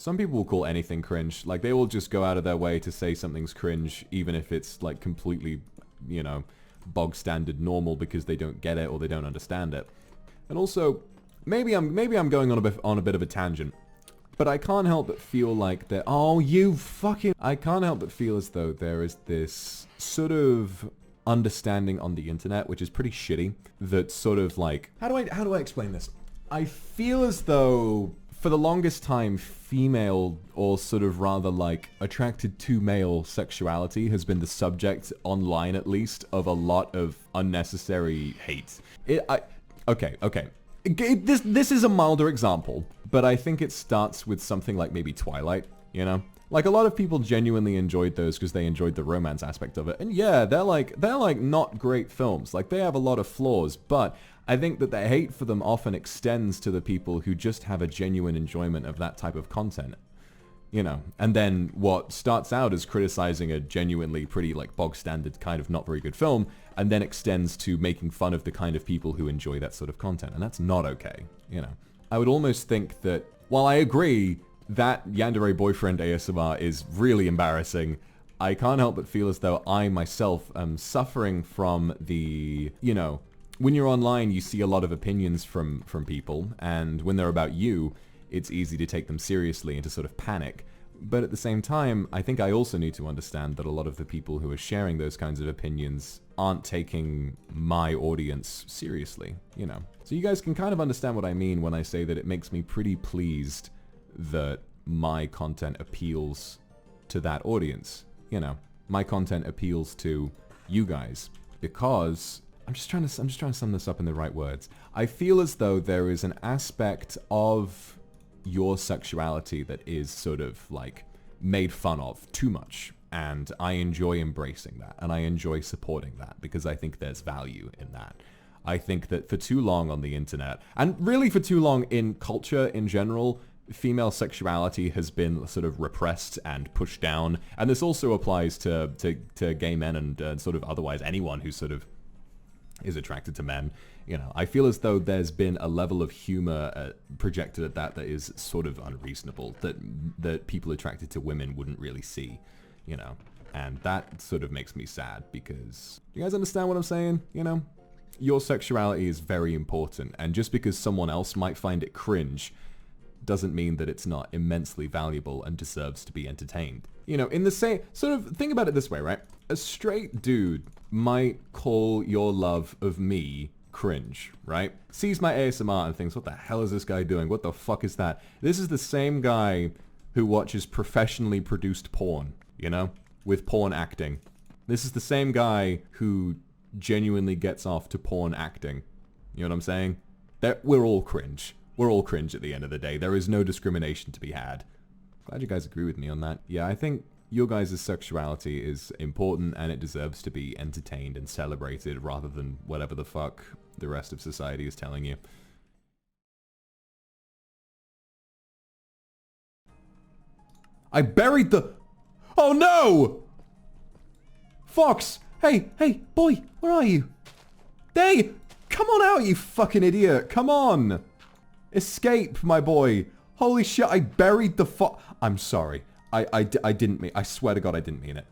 Some people will call anything cringe. Like, they will just go out of their way to say something's cringe, even if it's, like, completely, you know, bog standard normal because they don't get it or they don't understand it. And also, maybe I'm going on a bit of a tangent, but I can't help but feel like that. Oh, you fucking! I can't help but feel as though there is this sort of understanding on the internet, which is pretty shitty. That sort of like, how do I explain this? I feel as though for the longest time, female, or sort of rather like attracted to male sexuality has been the subject, online at least, of a lot of unnecessary hate. Okay. This is a milder example, but I think it starts with something like maybe Twilight, you know? Like, a lot of people genuinely enjoyed those because they enjoyed the romance aspect of it. And yeah, they're like not great films. Like, they have a lot of flaws, but I think that the hate for them often extends to the people who just have a genuine enjoyment of that type of content. You know, and then what starts out as criticizing a genuinely pretty, like, bog standard kind of not very good film, and then extends to making fun of the kind of people who enjoy that sort of content. And that's not okay, you know. I would almost think that, while I agree that yandere boyfriend ASMR is really embarrassing, I can't help but feel as though I myself am suffering from the, you know, when you're online, you see a lot of opinions from people, and when they're about you, it's easy to take them seriously and to sort of panic. But at the same time, I think I also need to understand that a lot of the people who are sharing those kinds of opinions aren't taking my audience seriously, you know. So you guys can kind of understand what I mean when I say that it makes me pretty pleased that my content appeals to that audience, you know. My content appeals to you guys, because I'm just trying to sum this up in the right words. I feel as though there is an aspect of your sexuality that is sort of like made fun of too much, and I enjoy embracing that, and I enjoy supporting that because I think there's value in that. I think that for too long on the internet, and really for too long in culture in general, female sexuality has been sort of repressed and pushed down, and this also applies to gay men and sort of otherwise anyone who sort of is attracted to men. You know, I feel as though there's been a level of humor projected at that is sort of unreasonable, that people attracted to women wouldn't really see, you know, and that sort of makes me sad because, you guys understand what I'm saying? You know, your sexuality is very important, and just because someone else might find it cringe doesn't mean that it's not immensely valuable and deserves to be entertained. You know, in the same sort of, think about it this way, right? A straight dude might call your love of me cringe, right? Sees my ASMR and thinks, what the hell is this guy doing? What the fuck is that? This is the same guy who watches professionally produced porn, you know, with porn acting. This is the same guy who genuinely gets off to porn acting. You know what I'm saying? We're all cringe. We're all cringe at the end of the day. There is no discrimination to be had. Glad you guys agree with me on that. Yeah, I think your guys' sexuality is important and it deserves to be entertained and celebrated rather than whatever the fuck the rest of society is telling you. I buried the... Oh no! Fox! Hey, boy, where are you? Hey! Come on out, you fucking idiot! Come on! Escape, my boy! Holy shit, I buried the I'm sorry. I didn't mean... I swear to God I didn't mean it.